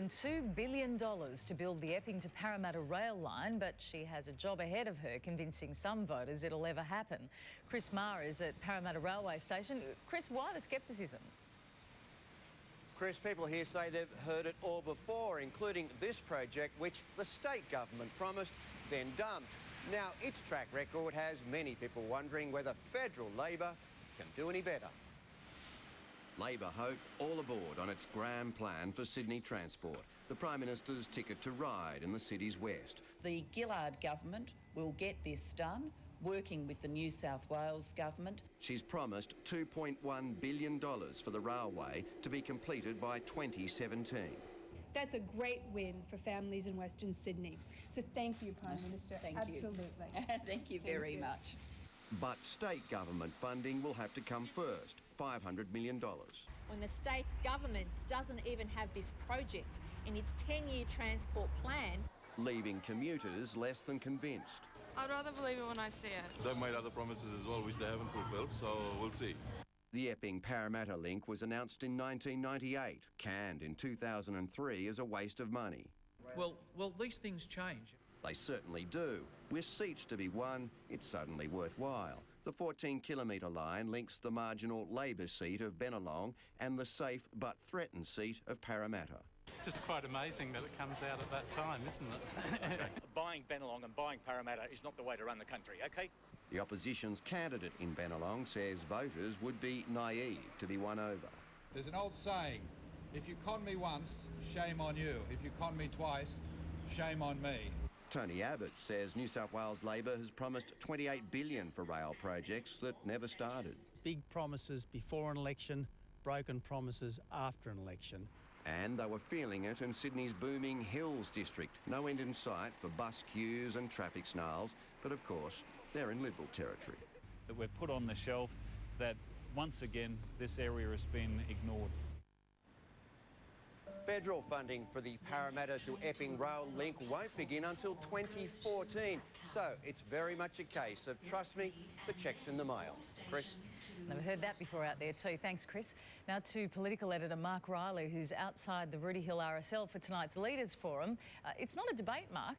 than $2 billion to build the Epping to Parramatta rail line, but she has a job ahead of her convincing some voters it'll ever happen. Chris Maher is at Parramatta Railway Station. Chris, why the scepticism? Chris, people here say they've heard it all before, including this project, which the state government promised, then dumped. Now, its track record has many people wondering whether federal Labor can do any better. Labor hope all aboard on its grand plan for Sydney transport, the Prime Minister's ticket to ride in the city's west. The Gillard government will get this done, working with the New South Wales government. She's promised $2.1 billion for the railway to be completed by 2017. That's a great win for families in Western Sydney. So thank you, Prime Minister. Thank you. Absolutely. Thank you very much. But state government funding will have to come first, $500 million. When the state government doesn't even have this project in its 10-year transport plan, Leaving commuters less than convinced. I'd rather believe it when I see it. They've made other promises as well, which they haven't fulfilled, so we'll see. The Epping-Parramatta link was announced in 1998, canned in 2003 as a waste of money. Well, these things change. They certainly do. With seats to be won, it's suddenly worthwhile. The 14-kilometre line links the marginal Labor seat of Bennelong and the safe but threatened seat of Parramatta. It's just quite amazing that it comes out at that time, isn't it? Okay. Buying Bennelong and buying Parramatta is not the way to run the country, OK? The opposition's candidate in Bennelong says voters would be naive to be won over. There's an old saying, if you con me once, shame on you. If you con me twice, shame on me. Tony Abbott says New South Wales Labor has promised $28 billion for rail projects that never started. Big promises before an election, broken promises after an election. And they were feeling it in Sydney's booming Hills district. No end in sight for bus queues and traffic snarls, but of course, they're in Liberal territory. That we're put on the shelf, that once again this area has been ignored. Federal funding for the Parramatta to Epping rail link won't begin until 2014. So it's very much a case of, trust me, the cheque's in the mail. Chris? Never heard that before out there too. Thanks, Chris. Now to political editor Mark Riley, who's outside the Rooty Hill RSL for tonight's Leaders Forum. It's not a debate, Mark.